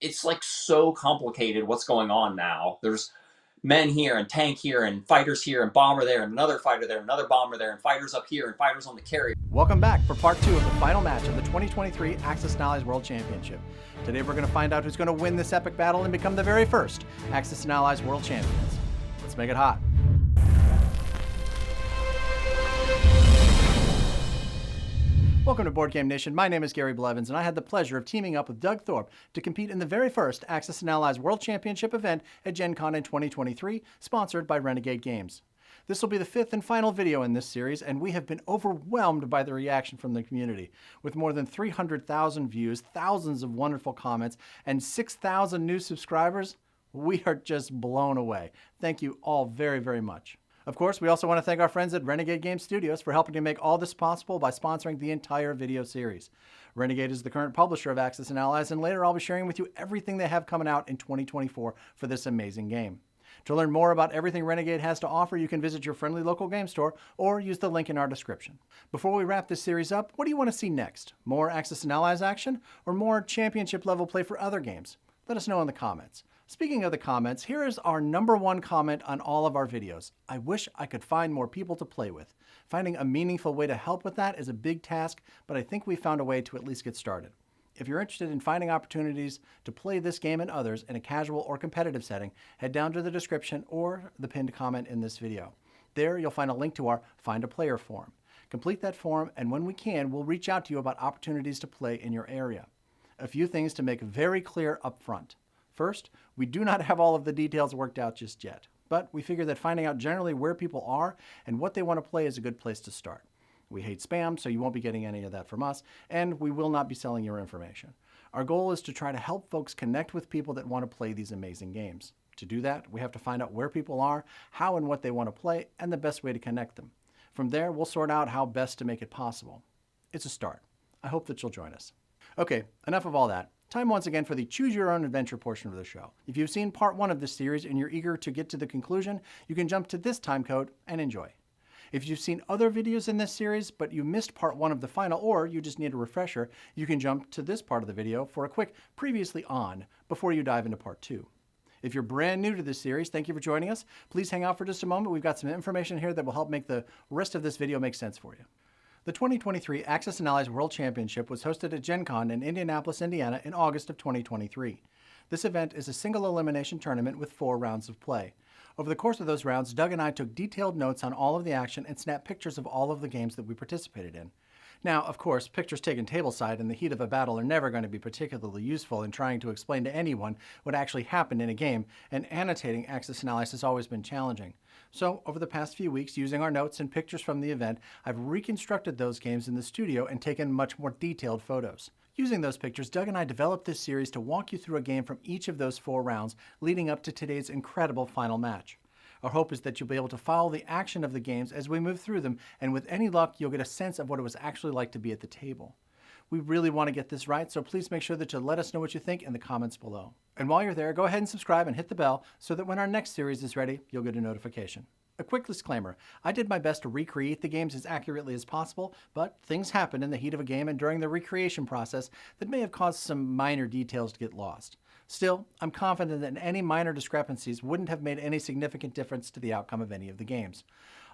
it's like so complicated what's going on now. There's men here and tank here and fighters here and bomber there and another fighter there, another bomber there and fighters up here and fighters on the carrier. Welcome back for part 2 of the final match of the 2023 Axis and Allies World Championship. Today we're going to find out who's going to win this epic battle and become the very first Axis and Allies World Champions. Let's make it hot. Welcome to Board Game Nation. My name is Gary Blevins, and I had the pleasure of teaming up with Doug Thorpe to compete in the very first Axis and Allies World Championship event at Gen Con in 2023, sponsored by Renegade Games. This will be the 5th and final video in this series, and we have been overwhelmed by the reaction from the community. With more than 300,000 views, thousands of wonderful comments, and 6,000 new subscribers, we are just blown away. Thank you all very, very much. Of course, we also want to thank our friends at Renegade Game Studios for helping to make all this possible by sponsoring the entire video series. Renegade is the current publisher of Axis and Allies, and later I'll be sharing with you everything they have coming out in 2024 for this amazing game. To learn more about everything Renegade has to offer, you can visit your friendly local game store or use the link in our description. Before we wrap this series up, what do you want to see next? More Axis and Allies action or more championship level play for other games? Let us know in the comments. Speaking of the comments, here is our #1 comment on all of our videos. I wish I could find more people to play with. Finding a meaningful way to help with that is a big task, but I think we found a way to at least get started. If you're interested in finding opportunities to play this game and others in a casual or competitive setting, head down to the description or the pinned comment in this video. There you'll find a link to our Find a Player form. Complete that form, and when we can, we'll reach out to you about opportunities to play in your area. A few things to make very clear up front. First, we do not have all of the details worked out just yet, but we figure that finding out generally where people are and what they want to play is a good place to start. We hate spam, so you won't be getting any of that from us, and we will not be selling your information. Our goal is to try to help folks connect with people that want to play these amazing games. To do that, we have to find out where people are, how and what they want to play, and the best way to connect them. From there, we'll sort out how best to make it possible. It's a start. I hope that you'll join us. Okay, enough of all that. Time once again for the Choose Your Own Adventure portion of the show. If you've seen part 1 of this series and you're eager to get to the conclusion, you can jump to this time code and enjoy. If you've seen other videos in this series, but you missed part 1 of the final, or you just need a refresher, you can jump to this part of the video for a quick previously on before you dive into part 2. If you're brand new to this series, thank you for joining us. Please hang out for just a moment. We've got some information here that will help make the rest of this video make sense for you. The 2023 Axis and Allies World Championship was hosted at Gen Con in Indianapolis, Indiana in August of 2023. This event is a single elimination tournament with 4 rounds of play. Over the course of those rounds, Doug and I took detailed notes on all of the action and snapped pictures of all of the games that we participated in. Now, of course, pictures taken tableside in the heat of a battle are never going to be particularly useful in trying to explain to anyone what actually happened in a game, and annotating Axis and Allies has always been challenging. So, over the past few weeks, using our notes and pictures from the event, I've reconstructed those games in the studio and taken much more detailed photos. Using those pictures, Doug and I developed this series to walk you through a game from each of those 4 rounds leading up to today's incredible final match. Our hope is that you'll be able to follow the action of the games as we move through them, and with any luck, you'll get a sense of what it was actually like to be at the table. We really want to get this right, so please make sure that you let us know what you think in the comments below. And while you're there, go ahead and subscribe and hit the bell so that when our next series is ready, you'll get a notification. A quick disclaimer, I did my best to recreate the games as accurately as possible, but things happen in the heat of a game and during the recreation process that may have caused some minor details to get lost. Still, I'm confident that any minor discrepancies wouldn't have made any significant difference to the outcome of any of the games.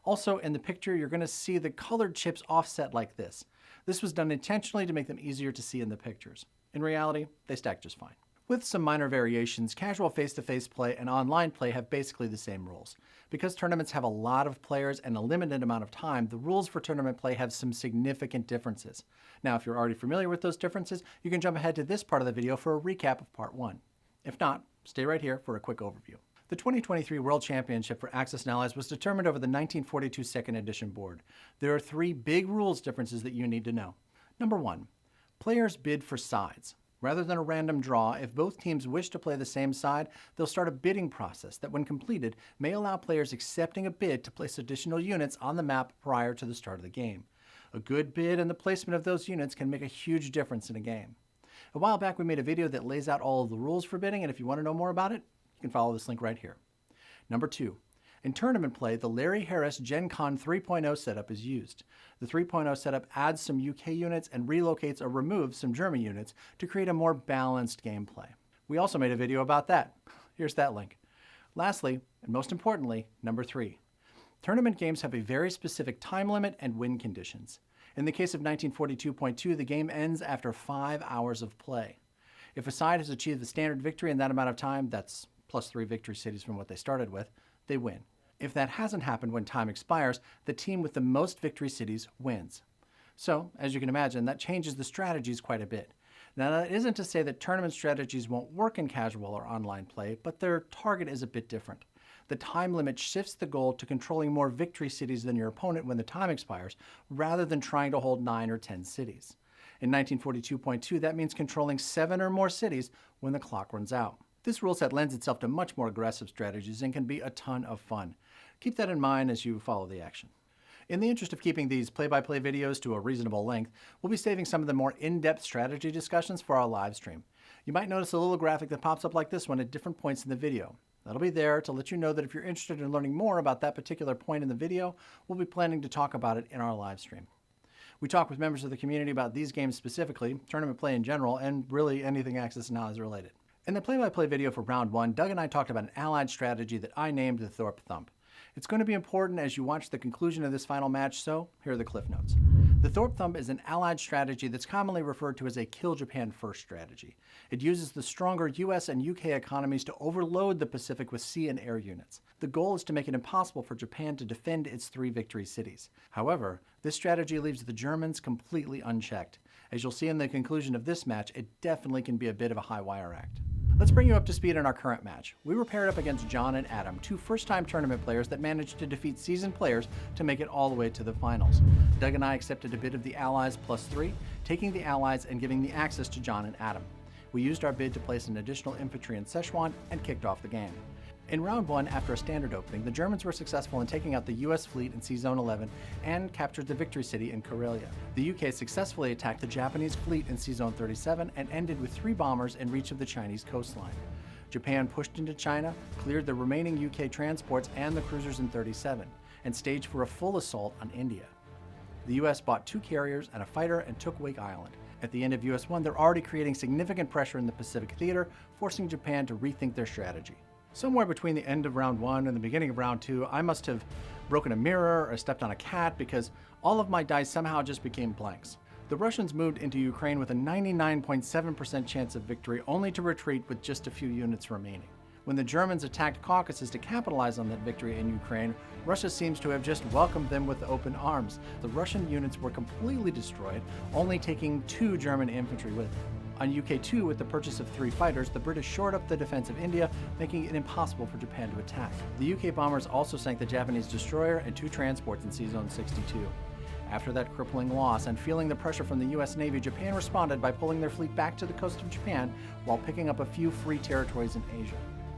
Also, in the picture, you're going to see the colored chips offset like this. This was done intentionally to make them easier to see in the pictures. In reality, they stack just fine. With some minor variations, casual face-to-face play and online play have basically the same rules. Because tournaments have a lot of players and a limited amount of time, the rules for tournament play have some significant differences. Now, if you're already familiar with those differences, you can jump ahead to this part of the video for a recap of part 1. If not, stay right here for a quick overview. The 2023 World Championship for Axis and Allies was determined over the 1942 2nd Edition board. There are 3 big rules differences that you need to know. Number 1, players bid for sides. Rather than a random draw, if both teams wish to play the same side, they'll start a bidding process that, when completed, may allow players accepting a bid to place additional units on the map prior to the start of the game. A good bid and the placement of those units can make a huge difference in a game. A while back, we made a video that lays out all of the rules for bidding, and if you want to know more about it, you can follow this link right here. Number 2. In tournament play, the Larry Harris Gen Con 3.0 setup is used. The 3.0 setup adds some UK units and relocates or removes some German units to create a more balanced gameplay. We also made a video about that. Here's that link. Lastly, and most importantly, number 3. Tournament games have a very specific time limit and win conditions. In the case of 1942.2, the game ends after 5 hours of play. If a side has achieved the standard victory in that amount of time, that's plus 3 victory cities from what they started with, they win. If that hasn't happened when time expires, the team with the most victory cities wins. So, as you can imagine, that changes the strategies quite a bit. Now, that isn't to say that tournament strategies won't work in casual or online play, but their target is a bit different. The time limit shifts the goal to controlling more victory cities than your opponent when the time expires, rather than trying to hold 9 or 10 cities. In 1942.2, that means controlling 7 or more cities when the clock runs out. This rule set lends itself to much more aggressive strategies and can be a ton of fun. Keep that in mind as you follow the action. In the interest of keeping these play-by-play videos to a reasonable length, we'll be saving some of the more in-depth strategy discussions for our live stream. You might notice a little graphic that pops up like this one at different points in the video. That'll be there to let you know that if you're interested in learning more about that particular point in the video, we'll be planning to talk about it in our live stream. We talk with members of the community about these games specifically, tournament play in general, and really anything Axis and Allies related. In the play-by-play video for round 1, Doug and I talked about an allied strategy that I named the Thorpe Thump. It's going to be important as you watch the conclusion of this final match, so here are the cliff notes. The Thorpe Thump is an allied strategy that's commonly referred to as a kill Japan first strategy. It uses the stronger US and UK economies to overload the Pacific with sea and air units. The goal is to make it impossible for Japan to defend its 3 victory cities. However, this strategy leaves the Germans completely unchecked. As you'll see in the conclusion of this match, it definitely can be a bit of a high wire act. Let's bring you up to speed in our current match. We were paired up against John and Adam, 2 first-time tournament players that managed to defeat seasoned players to make it all the way to the finals. Doug and I accepted a bid of the Allies +3, taking the Allies and giving the Axis to John and Adam. We used our bid to place an additional infantry in Szechuan and kicked off the game. In round 1, after a standard opening, the Germans were successful in taking out the US fleet in Sea Zone 11 and captured the victory city in Karelia. The UK successfully attacked the Japanese fleet in Sea Zone 37 and ended with 3 bombers in reach of the Chinese coastline. Japan pushed into China, cleared the remaining UK transports and the cruisers in 37, and staged for a full assault on India. The US bought 2 carriers and a fighter and took Wake Island. At the end of US 1, they're already creating significant pressure in the Pacific theater, forcing Japan to rethink their strategy. Somewhere between the end of round 1 and the beginning of round 2, I must have broken a mirror or stepped on a cat because all of my dice somehow just became blanks. The Russians moved into Ukraine with a 99.7% chance of victory, only to retreat with just a few units remaining. When the Germans attacked Caucasus to capitalize on that victory in Ukraine, Russia seems to have just welcomed them with open arms. The Russian units were completely destroyed, only taking 2 German infantry with them. On UK2, with the purchase of 3 fighters, the British shored up the defense of India, making it impossible for Japan to attack. The UK bombers also sank the Japanese destroyer and 2 transports in Sea Zone 62. After that crippling loss and feeling the pressure from the US Navy, Japan responded by pulling their fleet back to the coast of Japan while picking up a few free territories in Asia.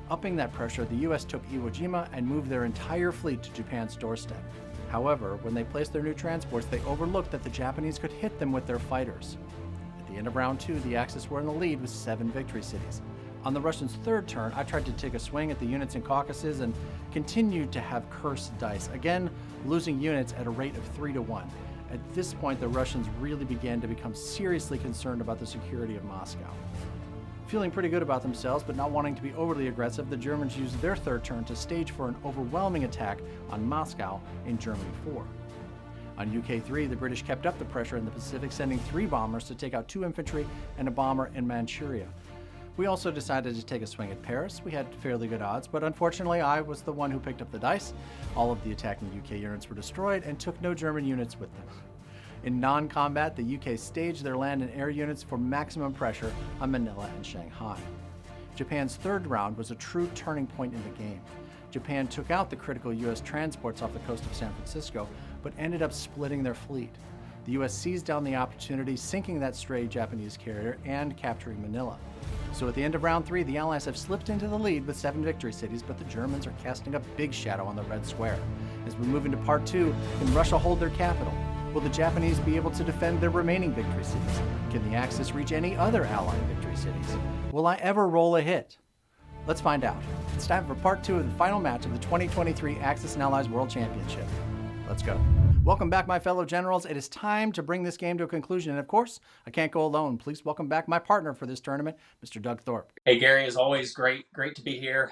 Upping that pressure, the US took Iwo Jima and moved their entire fleet to Japan's doorstep. However, when they placed their new transports, they overlooked that the Japanese could hit them with their fighters. At the end of round 2, the Axis were in the lead with 7 victory cities. On the Russians' 3rd turn, I tried to take a swing at the units in Caucasus and continued to have cursed dice, again losing units at a rate of 3-1. At this point, the Russians really began to become seriously concerned about the security of Moscow. Feeling pretty good about themselves, but not wanting to be overly aggressive, the Germans used their 3rd turn to stage for an overwhelming attack on Moscow in Germany 4. On UK3, the British kept up the pressure in the Pacific, sending 3 bombers to take out 2 infantry and a bomber in Manchuria. We also decided to take a swing at Paris. We had fairly good odds, but unfortunately I was the one who picked up the dice. All of the attacking UK units were destroyed and took no German units with them. In non-combat, the UK staged their land and air units for maximum pressure on Manila and Shanghai. Japan's 3rd round was a true turning point in the game. Japan took out the critical US transports off the coast of San Francisco, but ended up splitting their fleet. The US seized down the opportunity, sinking that stray Japanese carrier and capturing Manila. So at the end of round 3, the Allies have slipped into the lead with 7 victory cities, but the Germans are casting a big shadow on the Red Square. As we move into part 2, can Russia hold their capital? Will the Japanese be able to defend their remaining victory cities? Can the Axis reach any other Allied victory cities? Will I ever roll a hit? Let's find out. It's time for part 2 of the final match of the 2023 Axis and Allies World Championship. Let's go. Welcome back, my fellow generals. It is time to bring this game to a conclusion. And of course, I can't go alone. Please welcome back my partner for this tournament, Mr. Doug Thorpe. Hey, Gary, as always, great to be here.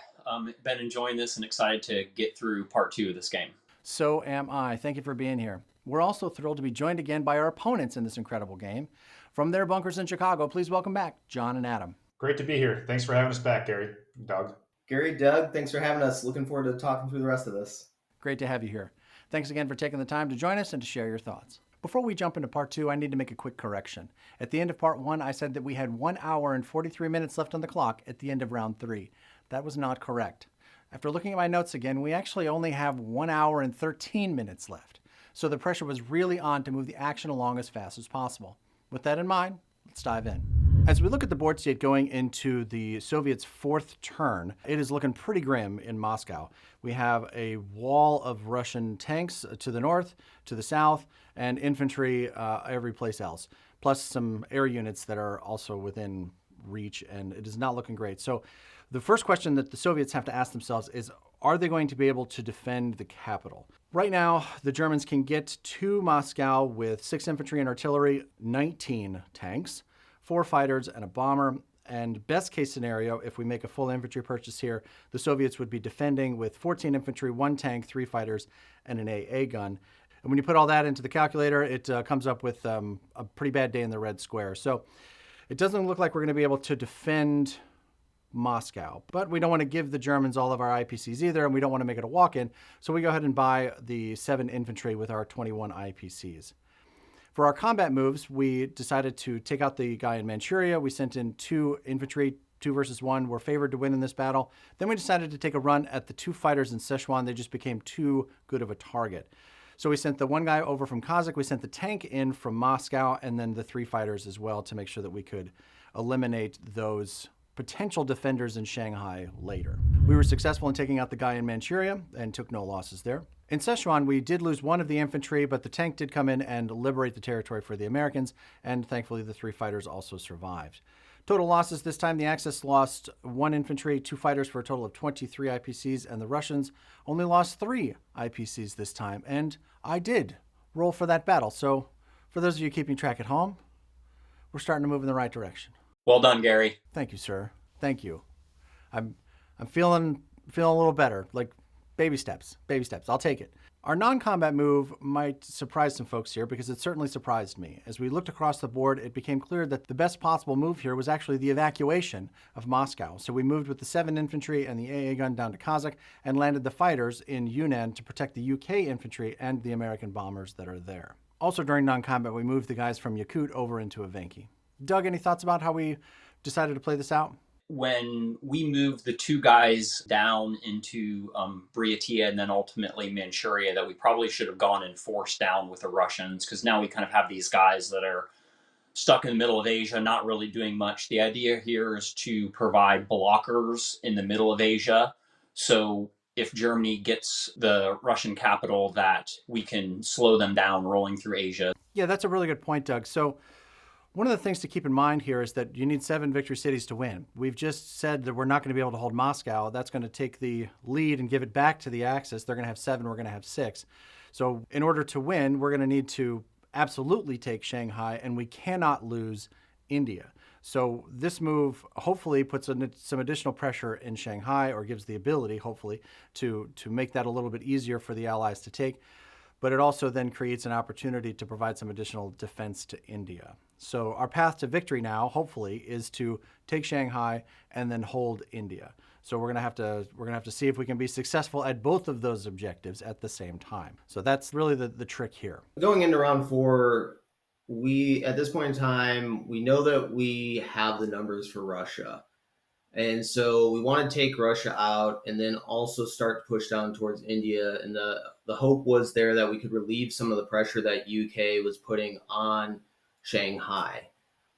Been enjoying this and excited to get through part 2 of this game. So am I. Thank you for being here. We're also thrilled to be joined again by our opponents in this incredible game. From their bunkers in Chicago, please welcome back John and Adam. Great to be here. Thanks for having us back, Gary. Doug. Gary, Doug, thanks for having us. Looking forward to talking through the rest of this. Great to have you here. Thanks again for taking the time to join us and to share your thoughts. Before we jump into part 2, I need to make a quick correction. At the end of part 1, I said that we had 1 hour and 43 minutes left on the clock at the end of round 3. That was not correct. After looking at my notes again, we actually only have 1 hour and 13 minutes left. So the pressure was really on to move the action along as fast as possible. With that in mind, let's dive in. As we look at the board state going into the Soviets' 4th turn, it is looking pretty grim in Moscow. We have a wall of Russian tanks to the north, to the south, and infantry every place else, plus some air units that are also within reach, and it is not looking great. So the first question that the Soviets have to ask themselves is, are they going to be able to defend the capital? Right now, the Germans can get to Moscow with 6 infantry and artillery, 19 tanks, 4 fighters and a bomber. And best case scenario, if we make a full infantry purchase here, the Soviets would be defending with 14 infantry, 1 tank, 3 fighters, and an AA gun. And when you put all that into the calculator, it comes up with a pretty bad day in the Red Square. So it doesn't look like we're going to be able to defend Moscow, but we don't want to give the Germans all of our IPCs either, and we don't want to make it a walk-in, so we go ahead and buy the 7 infantry with our 21 IPCs. For our combat moves, we decided to take out the guy in Manchuria. We sent in 2 infantry, 2 versus 1. We're favored to win in this battle. Then we decided to take a run at the 2 fighters in Sichuan. They just became too good of a target. So we sent the 1 guy over from Kazakh, we sent the tank in from Moscow, and then the 3 fighters as well to make sure that we could eliminate those potential defenders in Shanghai later. We were successful in taking out the guy in Manchuria and took no losses there. In Sichuan, we did lose 1 of the infantry, but the tank did come in and liberate the territory for the Americans, and thankfully the 3 fighters also survived. Total losses this time, the Axis lost 1 infantry, 2 fighters for a total of 23 IPCs, and the Russians only lost 3 IPCs this time, and I did roll for that battle. So for those of you keeping track at home, we're starting to move in the right direction. Well done, Gary. Thank you, sir. Thank you. I'm feeling a little better, like baby steps. I'll take it. Our non-combat move might surprise some folks here because it certainly surprised me. As we looked across the board, it became clear that the best possible move here was actually the evacuation of Moscow. So we moved with the 7 infantry and the AA gun down to Kazakh and landed the fighters in Yunnan to protect the UK infantry and the American bombers that are there. Also during non-combat, we moved the guys from Yakut over into Evenki. Doug, any thoughts about how we decided to play this out? When we moved the 2 guys down into Buryatia and then ultimately Manchuria, that we probably should have gone and forced down with the Russians, because now we kind of have these guys that are stuck in the middle of Asia, not really doing much. The idea here is to provide blockers in the middle of Asia. So if Germany gets the Russian capital, that we can slow them down rolling through Asia. Yeah, that's a really good point, Doug. So one of the things to keep in mind here is that you need 7 victory cities to win. We've just said that we're not going to be able to hold Moscow. That's going to take the lead and give it back to the Axis. They're going to have 7, we're going to have 6. So in order to win, we're going to need to absolutely take Shanghai, and we cannot lose India. So this move hopefully puts some additional pressure in Shanghai, or gives the ability, hopefully, to make that a little bit easier for the Allies to take. But it also then creates an opportunity to provide some additional defense to India. So our path to victory now, hopefully, is to take Shanghai and then hold India. So we're gonna have to see if we can be successful at both of those objectives at the same time. So that's really the trick here. Going into round 4, we at this point in time, we know that we have the numbers for Russia. And so we want to take Russia out and then also start to push down towards India. And the hope was there that we could relieve some of the pressure that UK was putting on Shanghai.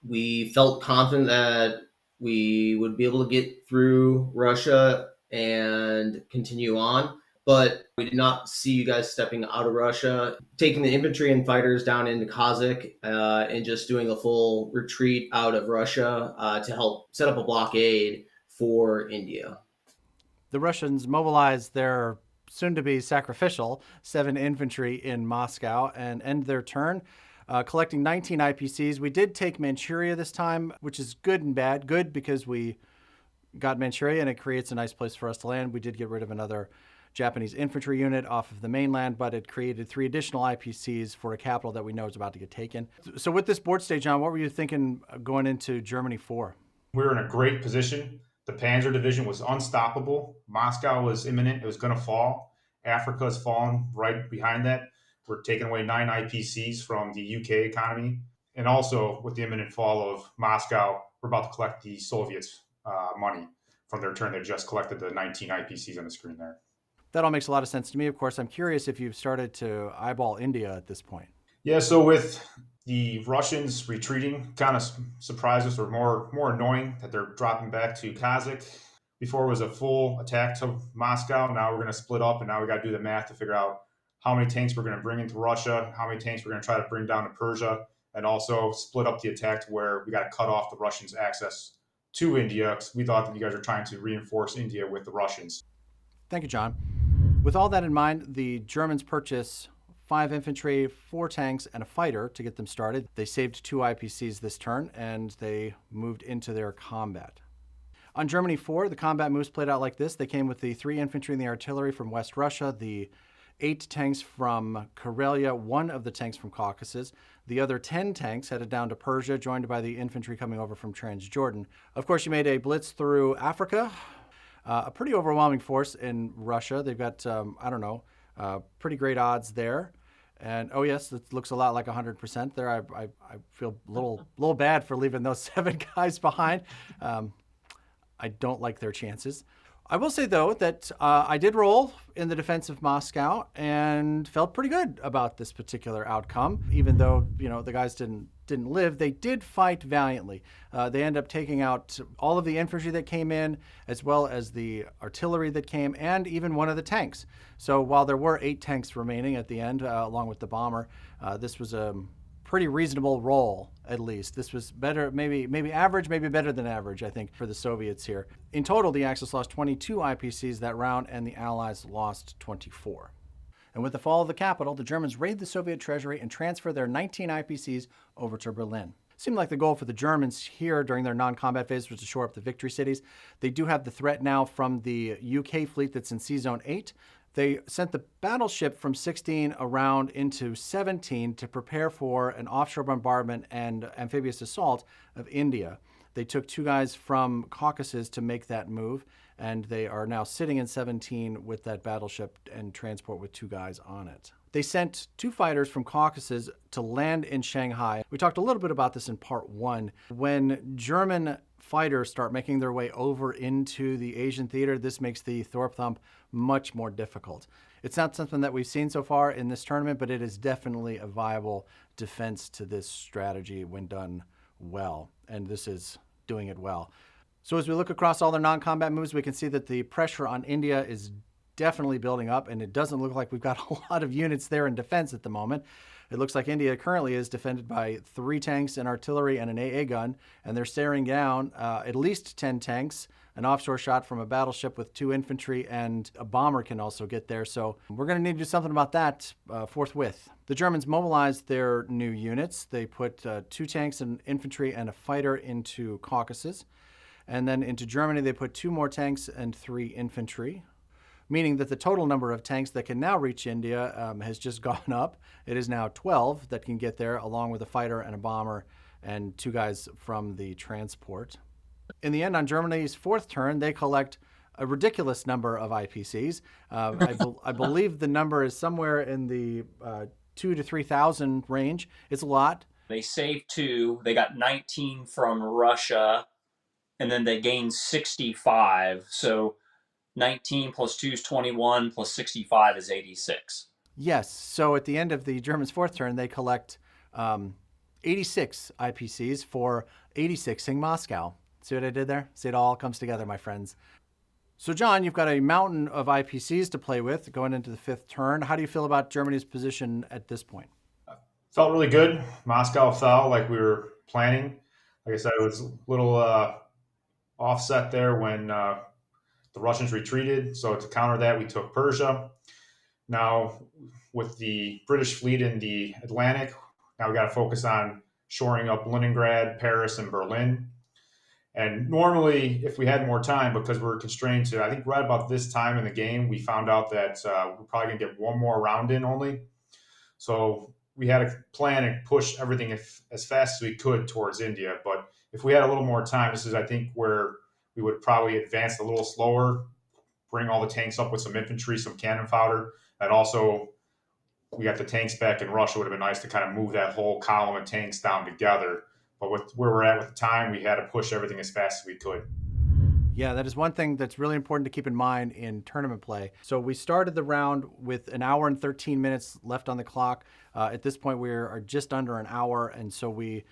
We felt confident that we would be able to get through Russia and continue on, but we did not see you guys stepping out of Russia, taking the infantry and fighters down into Kazakh and just doing a full retreat out of Russia to help set up a blockade for India. The Russians mobilized their soon to be sacrificial 7 infantry in Moscow and end their turn, collecting 19 IPCs. We did take Manchuria this time, which is good and bad. Good because we got Manchuria and it creates a nice place for us to land. We did get rid of another Japanese infantry unit off of the mainland, but it created 3 additional IPCs for a capital that we know is about to get taken. So with this board stage, John, what were you thinking going into Germany 4? We were in a great position. The Panzer Division was unstoppable. Moscow was imminent. It was going to fall. Africa has fallen right behind that. We're taking away 9 IPCs from the UK economy. And also, with the imminent fall of Moscow, we're about to collect the Soviets' money from their turn. They just collected the 19 IPCs on the screen there. That all makes a lot of sense to me. Of course, I'm curious if you've started to eyeball India at this point. Yeah, so with the Russians retreating, kind of surprised us, or more annoying that they're dropping back to Kazakh. Before it was a full attack to Moscow. Now we're going to split up, and now we got to do the math to figure out how many tanks we're going to bring into Russia, how many tanks we're going to try to bring down to Persia, and also split up the attack to where we got to cut off the Russians' access to India. We thought that you guys are trying to reinforce India with the Russians. Thank you, John. With all that in mind, the Germans purchase 5 infantry, 4 tanks, and a fighter to get them started. They saved 2 IPCs this turn, and they moved into their combat. On Germany 4, the combat moves played out like this. They came with the 3 infantry and the artillery from West Russia, the 8 tanks from Karelia, 1 of the tanks from Caucasus. The other 10 tanks headed down to Persia, joined by the infantry coming over from Transjordan. Of course, you made a blitz through Africa. A pretty overwhelming force in Russia. They've got, pretty great odds there. And, oh, yes, it looks a lot like 100% there. I feel a little bad for leaving those 7 guys behind. I don't like their chances. I will say, though, that I did roll in the defense of Moscow and felt pretty good about this particular outcome. Even though, the guys didn't live, they did fight valiantly. They ended up taking out all of the infantry that came in, as well as the artillery that came, and even one of the tanks. So while there were 8 tanks remaining at the end, along with the bomber, this was a pretty reasonable roll, at least. This was better, maybe average, maybe better than average, I think, for the Soviets here. In total, the Axis lost 22 IPCs that round, and the Allies lost 24. And with the fall of the capital, the Germans raid the Soviet treasury and transfer their 19 IPCs over to Berlin. Seemed like the goal for the Germans here during their non-combat phase was to shore up the victory cities. They do have the threat now from the UK fleet that's in Sea Zone 8. They sent the battleship from 16 around into 17 to prepare for an offshore bombardment and amphibious assault of India. They took 2 guys from Caucasus to make that move, and they are now sitting in 17 with that battleship and transport with 2 guys on it. They sent 2 fighters from Caucasus to land in Shanghai. We talked a little bit about this in part 1. When German fighters start making their way over into the Asian theater, this makes the Thorpe Thump much more difficult. It's not something that we've seen so far in this tournament, but it is definitely a viable defense to this strategy when done well, and this is doing it well. So as we look across all their non-combat moves, we can see that the pressure on India is definitely building up, and it doesn't look like we've got a lot of units there in defense at the moment. It looks like India currently is defended by 3 tanks, an artillery, and an AA gun, and they're staring down at least 10 tanks. An offshore shot from a battleship with 2 infantry, and a bomber can also get there. So we're going to need to do something about that forthwith. The Germans mobilized their new units. They put 2 tanks, an infantry, and a fighter into Caucasus. And then into Germany, they put 2 more tanks and 3 infantry, meaning that the total number of tanks that can now reach India has just gone up. It is now 12 that can get there, along with a fighter and a bomber and 2 guys from the transport. In the end, on Germany's 4th turn, they collect a ridiculous number of IPCs. I believe the number is somewhere in the 2,000 to 3,000 range. It's a lot. They saved 2. They got 19 from Russia, and then they gained 65. So 19 plus 2 is 21, plus 65 is 86. Yes. So at the end of the Germans' 4th turn, they collect 86 IPCs for 86ing Moscow. See what I did there? See, it all comes together, my friends. So, John, you've got a mountain of IPCs to play with going into the 5th turn. How do you feel about Germany's position at this point? Felt really good. Moscow fell like we were planning. Like I said, it was a little offset there when The Russians retreated, so to counter that, we took Persia. Now, with the British fleet in the Atlantic, now we got to focus on shoring up Leningrad, Paris, and Berlin. And normally, if we had more time, because we're constrained to, I think right about this time in the game, we found out that we're probably going to get one more round in only. So we had a plan and push everything as fast as we could towards India. But if we had a little more time, this is, I think, where we would probably advance a little slower, bring all the tanks up with some infantry, some cannon fodder, and also we got the tanks back in Russia. It would have been nice to kind of move that whole column of tanks down together. But with where we're at with the time, we had to push everything as fast as we could. Yeah, that is one thing that's really important to keep in mind in tournament play. So we started the round with an hour and 13 minutes left on the clock. At this point, we are just under an hour, and so we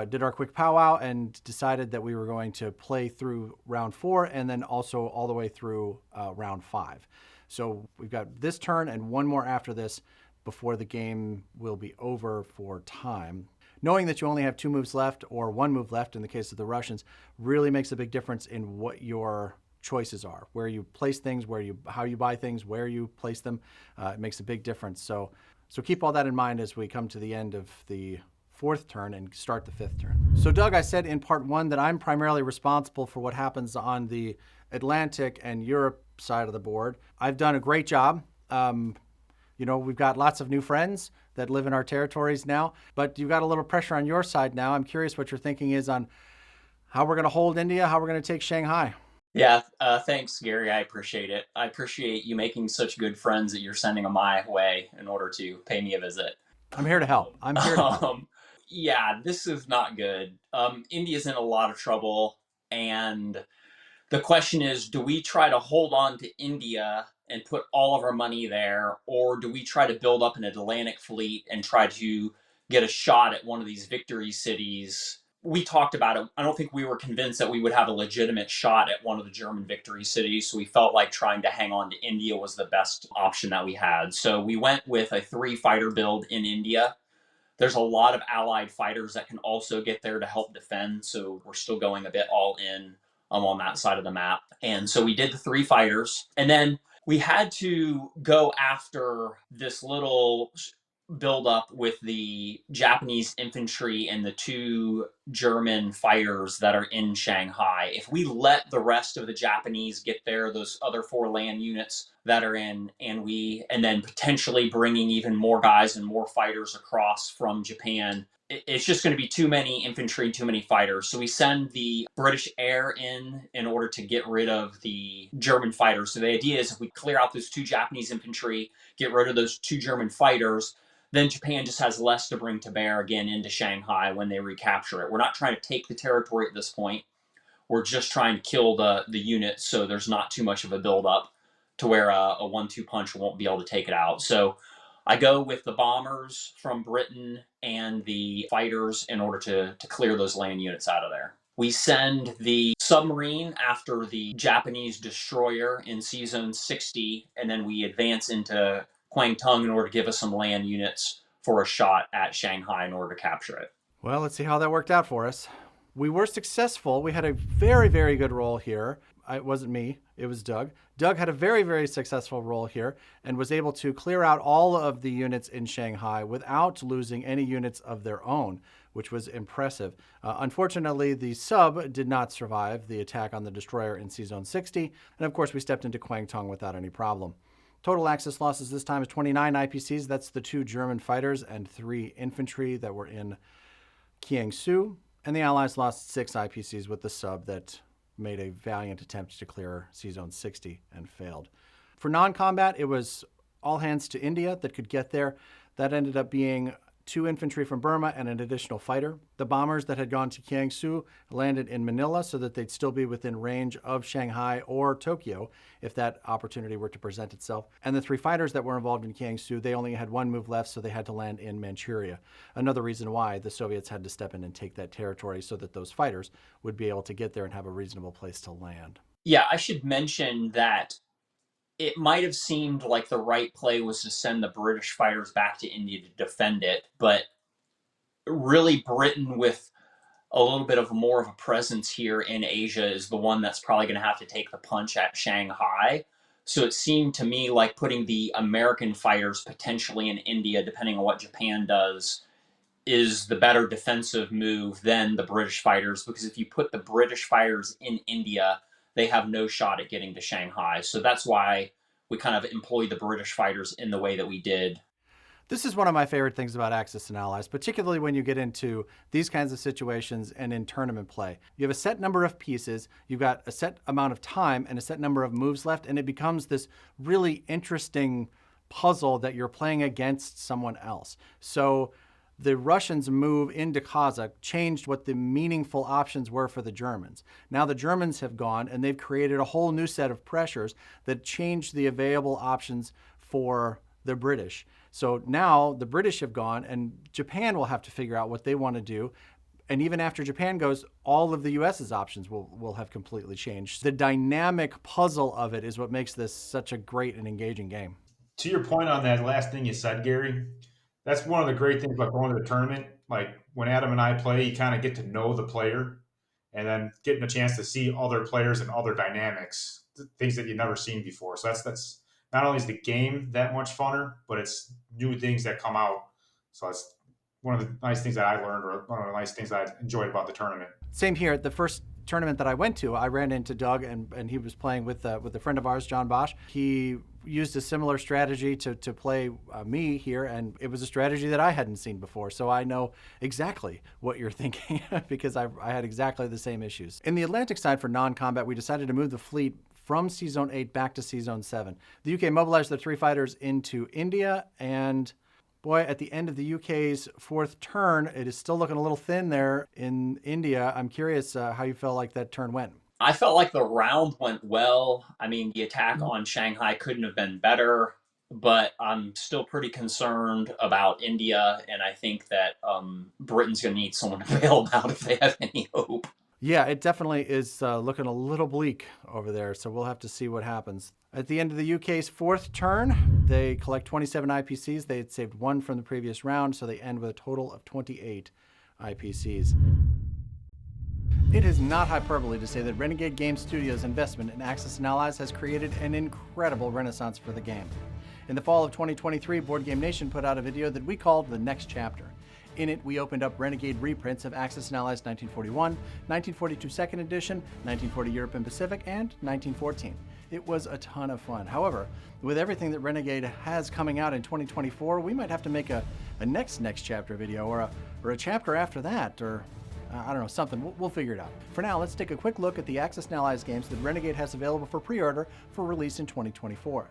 did our quick powwow and decided that we were going to play through round 4 and then also all the way through round 5. So we've got this turn and one more after this before the game will be over for time. Knowing that you only have 2 moves left or 1 move left in the case of the Russians really makes a big difference in what your choices are, where you place things, how you buy things, where you place them. It makes a big difference. So keep all that in mind as we come to the end of the 4th turn and start the 5th turn. So Doug, I said in part 1 that I'm primarily responsible for what happens on the Atlantic and Europe side of the board. I've done a great job. We've got lots of new friends that live in our territories now, but you've got a little pressure on your side now. I'm curious what your thinking is on how we're going to hold India, how we're going to take Shanghai. Yeah, thanks, Gary. I appreciate it. I appreciate you making such good friends that you're sending them my way in order to pay me a visit. I'm here to help. Yeah, this is not good. India's in a lot of trouble, and the question is, do we try to hold on to India and put all of our money there, or do we try to build up an Atlantic fleet and try to get a shot at one of these victory cities? We talked about it. I don't think we were convinced that we would have a legitimate shot at one of the German victory cities, so we felt like trying to hang on to India was the best option that we had. So we went with a 3-fighter build in India. There's a lot of allied fighters that can also get there to help defend, so we're still going a bit all in on that side of the map. And so we did the 3 fighters, and then we had to go after this little build up with the Japanese infantry and the 2 German fighters that are in Shanghai. If we let the rest of the Japanese get there, those other 4 land units that are in, and then potentially bringing even more guys and more fighters across from Japan, it's just going to be too many infantry, too many fighters. So we send the British air in order to get rid of the German fighters. So the idea is if we clear out those 2 Japanese infantry, get rid of those 2 German fighters, then Japan just has less to bring to bear again into Shanghai when they recapture it. We're not trying to take the territory at this point. We're just trying to kill the units so there's not too much of a buildup to where a 1-2 punch won't be able to take it out. So I go with the bombers from Britain and the fighters in order to clear those land units out of there. We send the submarine after the Japanese destroyer in Season 60, and then we advance into Kwangtung in order to give us some land units for a shot at Shanghai in order to capture it. Well, let's see how that worked out for us. We were successful. We had a very, very good roll here. It wasn't me, it was Doug. Doug had a very, very successful roll here and was able to clear out all of the units in Shanghai without losing any units of their own, which was impressive. Unfortunately, the sub did not survive the attack on the destroyer in Season 60, and of course we stepped into Kwangtung without any problem. Total Axis losses this time is 29 IPCs. That's the 2 German fighters and 3 infantry that were in Kiangsu. And the Allies lost 6 IPCs with the sub that made a valiant attempt to clear Season 60 and failed. For non-combat, it was all hands to India that could get there. That ended up being 2 infantry from Burma and an additional fighter. The bombers that had gone to Kiangsu landed in Manila so that they'd still be within range of Shanghai or Tokyo if that opportunity were to present itself. And the 3 fighters that were involved in Kiangsu, they only had 1 move left, so they had to land in Manchuria. Another reason why the Soviets had to step in and take that territory so that those fighters would be able to get there and have a reasonable place to land. Yeah, I should mention that it might have seemed like the right play was to send the British fighters back to India to defend it, but really Britain with a little bit of more of a presence here in Asia is the one that's probably going to have to take the punch at Shanghai. So it seemed to me like putting the American fighters potentially in India, depending on what Japan does, is the better defensive move than the British fighters, because if you put the British fighters in India, they have no shot at getting to Shanghai. So that's why we kind of employed the British fighters in the way that we did. This is one of my favorite things about Axis and Allies, particularly when you get into these kinds of situations and in tournament play. You have a set number of pieces, you've got a set amount of time and a set number of moves left, and it becomes this really interesting puzzle that you're playing against someone else. So the Russians' move into Kazakh changed what the meaningful options were for the Germans. Now the Germans have gone and they've created a whole new set of pressures that changed the available options for the British. So now the British have gone and Japan will have to figure out what they want to do. And even after Japan goes, all of the US's options will have completely changed. The dynamic puzzle of it is what makes this such a great and engaging game. To your point on that last thing you said, Gary, that's one of the great things about going to the tournament. Like when Adam and I play, you kind of get to know the player and then getting a chance to see other players and other dynamics, things that you've never seen before. So that's not only is the game that much funner, but it's new things that come out. So it's one of the nice things that I learned, or one of the nice things that I enjoyed about the tournament. Same here. The first tournament that I went to, I ran into Doug, and he was playing with a friend of ours, John Bosch. He used a similar strategy to play me here, and it was a strategy that I hadn't seen before. So I know exactly what you're thinking because I had exactly the same issues. In the Atlantic side for non-combat, we decided to move the fleet from C-Zone 8 back to C-Zone 7. The UK mobilized their 3 fighters into India, and boy, at the end of the UK's 4th turn, it is still looking a little thin there in India. I'm curious how you felt like that turn went. I felt like the round went well. I mean, the attack on Shanghai couldn't have been better, but I'm still pretty concerned about India, and I think that Britain's going to need someone to bail them out if they have any hope. Yeah, it definitely is looking a little bleak over there, so we'll have to see what happens. At the end of the UK's 4th turn, they collect 27 IPCs. They had saved 1 from the previous round, so they end with a total of 28 IPCs. It is not hyperbole to say that Renegade Game Studios' investment in Axis and Allies has created an incredible renaissance for the game. In the fall of 2023, Board Game Nation put out a video that we called The Next Chapter. In it, we opened up Renegade reprints of Axis and Allies 1941, 1942 Second Edition, 1940 Europe and Pacific, and 1914. It was a ton of fun. However, with everything that Renegade has coming out in 2024, we might have to make a next chapter video or a chapter after that, or I don't know, something. We'll figure it out. For now, let's take a quick look at the Axis and Allies games that Renegade has available for pre-order for release in 2024.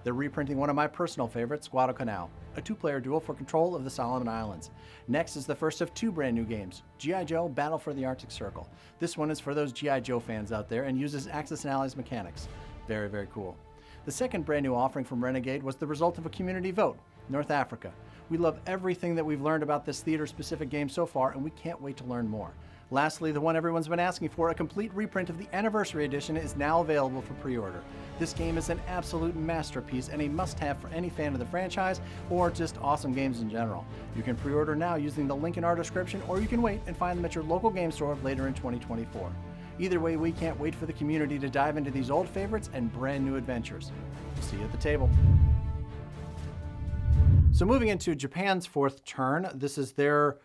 They're reprinting one of my personal favorites, Guadalcanal, a 2-player duel for control of the Solomon Islands. Next is the first of 2 brand new games, G.I. Joe Battle for the Arctic Circle. This one is for those G.I. Joe fans out there and uses Axis and Allies mechanics. Very, very cool. The second brand new offering from Renegade was the result of a community vote, North Africa. We love everything that we've learned about this theater-specific game so far, and we can't wait to learn more. Lastly, the one everyone's been asking for, a complete reprint of the Anniversary Edition, is now available for pre-order. This game is an absolute masterpiece and a must-have for any fan of the franchise or just awesome games in general. You can pre-order now using the link in our description, or you can wait and find them at your local game store later in 2024. Either way, we can't wait for the community to dive into these old favorites and brand new adventures. See you at the table. So moving into Japan's 4th turn, this is their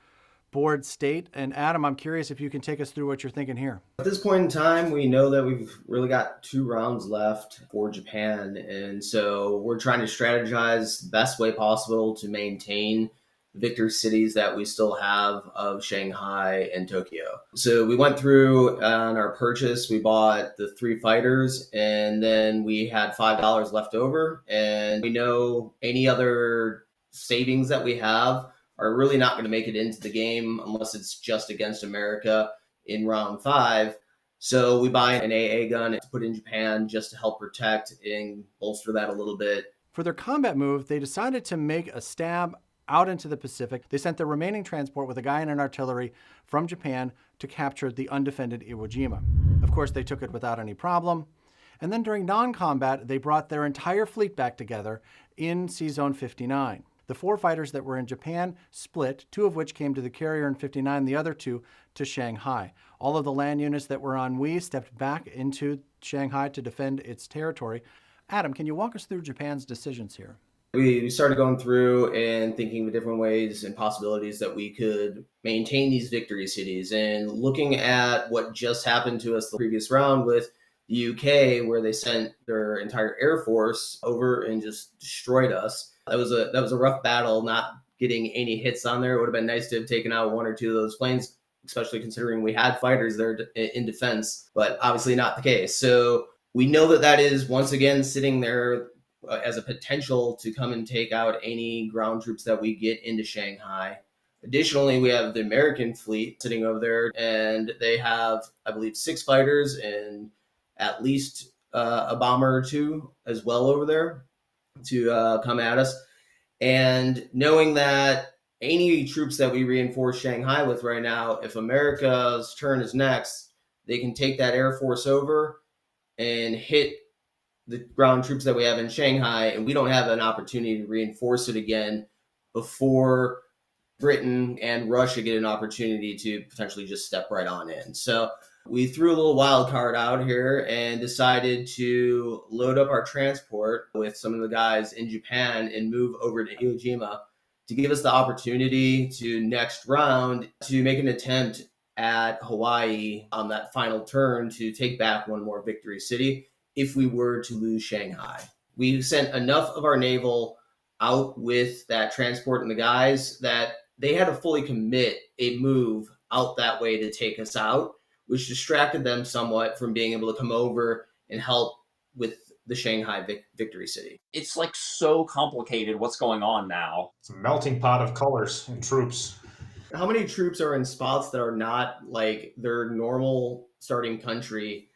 board state. And Adam, I'm curious if you can take us through what you're thinking here. At this point in time, we know that we've really got 2 rounds left for Japan. And so we're trying to strategize the best way possible to maintain victor cities that we still have of Shanghai and Tokyo. So we went through on our purchase, we bought the 3 fighters, and then we had $5 left over. And we know any other savings that we have are really not going to make it into the game unless it's just against America in round 5. So we buy an AA gun to put in Japan just to help protect and bolster that a little bit. For their combat move, they decided to make a stab out into the Pacific. They sent their remaining transport with a guy and an artillery from Japan to capture the undefended Iwo Jima. Of course, they took it without any problem. And then during non-combat, they brought their entire fleet back together in C-Zone 59. The 4 fighters that were in Japan split, 2 of which came to the carrier in 59, the other 2 to Shanghai. All of the land units that were on Wii stepped back into Shanghai to defend its territory. Adam, can you walk us through Japan's decisions here? We started going through and thinking of different ways and possibilities that we could maintain these victory cities, and looking at what just happened to us the previous round with the UK, where they sent their entire air force over and just destroyed us. That was a rough battle, not getting any hits on there. It would have been nice to have taken out one or two of those planes, especially considering we had fighters there in defense, but obviously not the case. So we know that that is once again sitting there as a potential to come and take out any ground troops that we get into Shanghai. Additionally, we have the American fleet sitting over there, and they have, I believe, 6 fighters and at least a bomber or 2 as well over there to come at us. And knowing that any troops that we reinforce Shanghai with right now, if America's turn is next, they can take that air force over and hit the ground troops that we have in Shanghai, and we don't have an opportunity to reinforce it again before Britain and Russia get an opportunity to potentially just step right on in. So we threw a little wild card out here and decided to load up our transport with some of the guys in Japan and move over to Iwo Jima to give us the opportunity to next round to make an attempt at Hawaii on that final turn to take back one more victory city if we were to lose Shanghai. We sent enough of our naval out with that transport and the guys that they had to fully commit a move out that way to take us out, which distracted them somewhat from being able to come over and help with the Shanghai victory city. It's like so complicated what's going on now. It's a melting pot of colors and troops. How many troops are in spots that are not like their normal starting country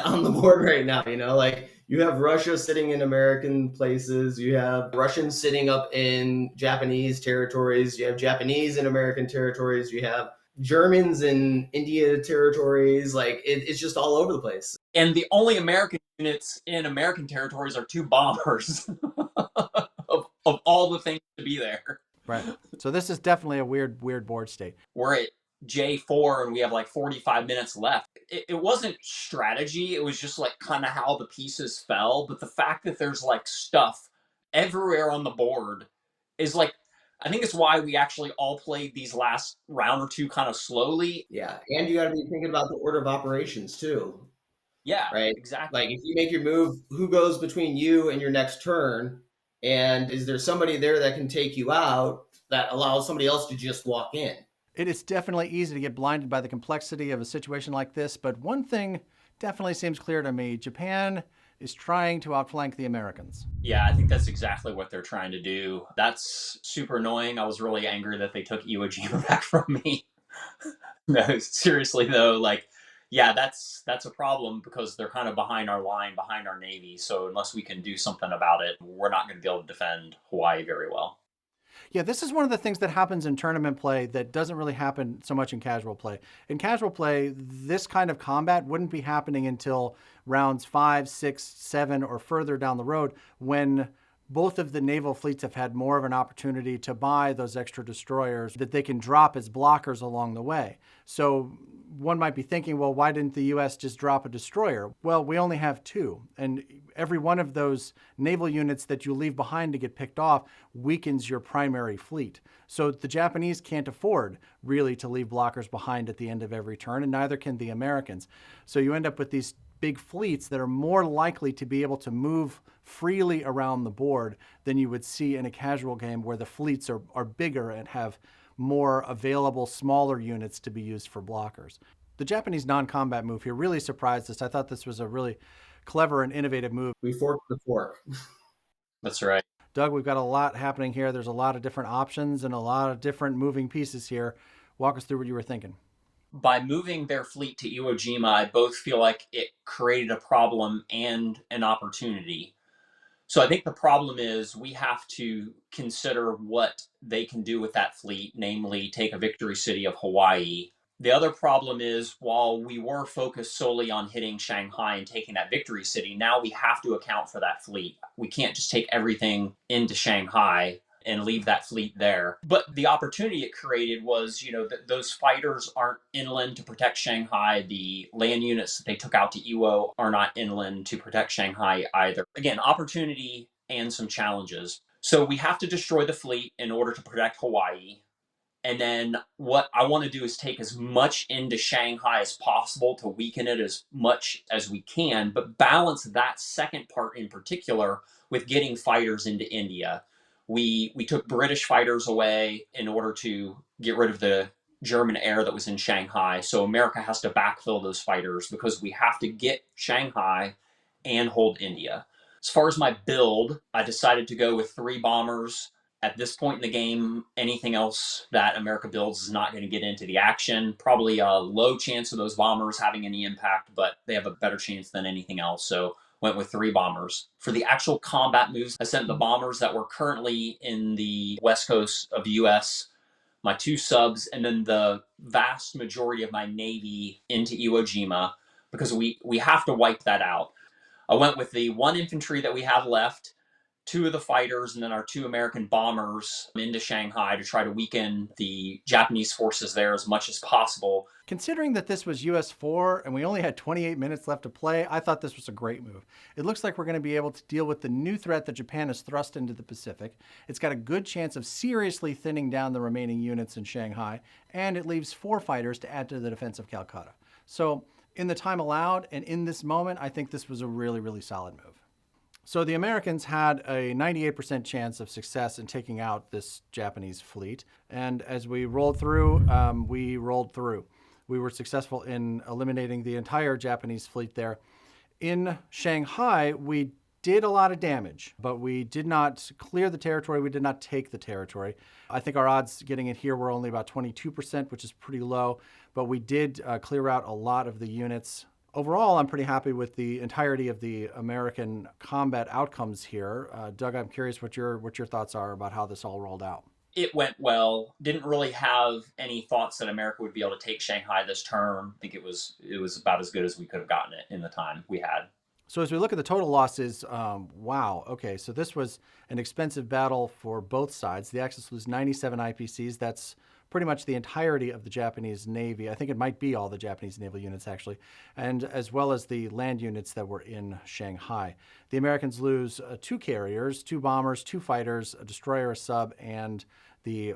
on the board right now? You know, like you have Russia sitting in American places, you have Russians sitting up in Japanese territories, you have Japanese in American territories, you have Germans in India territories. Like it's just all over the place. And the only American units in American territories are 2 bombers of all the things to be there. Right. So this is definitely a weird board state. We're at J4 and we have like 45 minutes left. It wasn't strategy. It was just like kind of how the pieces fell. But the fact that there's like stuff everywhere on the board is like, I think it's why we actually all played these last round or 2 kind of slowly. Yeah. And you got to be thinking about the order of operations too. Yeah, right? exactly. Like if you make your move, who goes between you and your next turn? And is there somebody there that can take you out that allows somebody else to just walk in? It is definitely easy to get blinded by the complexity of a situation like this, but one thing definitely seems clear to me. Japan is trying to outflank the Americans. Yeah, I think that's exactly what they're trying to do. That's super annoying. I was really angry that they took Iwo Jima back from me. No, seriously though, like, yeah, that's a problem because they're kind of behind our line, behind our Navy. So unless we can do something about it, we're not going to be able to defend Hawaii very well. Yeah, this is one of the things that happens in tournament play that doesn't really happen so much in casual play. In casual play, this kind of combat wouldn't be happening until rounds 5, 6, 7, or further down the road when both of the naval fleets have had more of an opportunity to buy those extra destroyers that they can drop as blockers along the way. So one might be thinking, well, why didn't the U.S. just drop a destroyer? Well, we only have 2, and every one of those naval units that you leave behind to get picked off weakens your primary fleet. So the Japanese can't afford really to leave blockers behind at the end of every turn, and neither can the Americans. So you end up with these big fleets that are more likely to be able to move freely around the board than you would see in a casual game where the fleets are bigger and have more available smaller units to be used for blockers. The Japanese non-combat move here really surprised us. I thought this was a really clever and innovative move. We forked the fork. That's right. Doug, we've got a lot happening here. There's a lot of different options and a lot of different moving pieces here. Walk us through what you were thinking. By moving their fleet to Iwo Jima, I both feel like it created a problem and an opportunity. So I think the problem is we have to consider what they can do with that fleet, namely take a victory city of Hawaii. The other problem is while we were focused solely on hitting Shanghai and taking that victory city, now we have to account for that fleet. We can't just take everything into Shanghai and leave that fleet there. But the opportunity it created was, that those fighters aren't inland to protect Shanghai. The land units that they took out to Iwo are not inland to protect Shanghai either. Again, opportunity and some challenges. So we have to destroy the fleet in order to protect Hawaii. And then what I want to do is take as much into Shanghai as possible to weaken it as much as we can, but balance that second part in particular with getting fighters into India. We took British fighters away in order to get rid of the German air that was in Shanghai. So America has to backfill those fighters because we have to get Shanghai and hold India. As far as my build, I decided to go with 3 bombers. At this point in the game, anything else that America builds is not going to get into the action. Probably a low chance of those bombers having any impact, but they have a better chance than anything else. So went with 3 bombers. For the actual combat moves, I sent the bombers that were currently in the west coast of the US, my 2 subs, and then the vast majority of my Navy into Iwo Jima because we have to wipe that out. I went with the 1 infantry that we have left, 2 of the fighters, and then our 2 American bombers into Shanghai to try to weaken the Japanese forces there as much as possible. Considering that this was US4 and we only had 28 minutes left to play, I thought this was a great move. It looks like we're going to be able to deal with the new threat that Japan has thrust into the Pacific. It's got a good chance of seriously thinning down the remaining units in Shanghai, and it leaves 4 fighters to add to the defense of Calcutta. So in the time allowed and in this moment, I think this was a really, really solid move. So the Americans had a 98% chance of success in taking out this Japanese fleet. And as we rolled through, we rolled through. We were successful in eliminating the entire Japanese fleet there. In Shanghai, we did a lot of damage, but we did not clear the territory. We did not take the territory. I think our odds getting it here were only about 22%, which is pretty low, but we did clear out a lot of the units. Overall, I'm pretty happy with the entirety of the American combat outcomes here. Doug, I'm curious what your thoughts are about how this all rolled out. It went well. Didn't really have any thoughts that America would be able to take Shanghai this term. I think it was about as good as we could have gotten it in the time we had. So as we look at the total losses, wow, okay, so this was an expensive battle for both sides. The Axis was 97 IPCs. That's pretty much the entirety of the Japanese Navy. I think it might be all the Japanese naval units, actually, and as well as the land units that were in Shanghai. The Americans lose 2 carriers, 2 bombers, 2 fighters, a destroyer, a sub, and the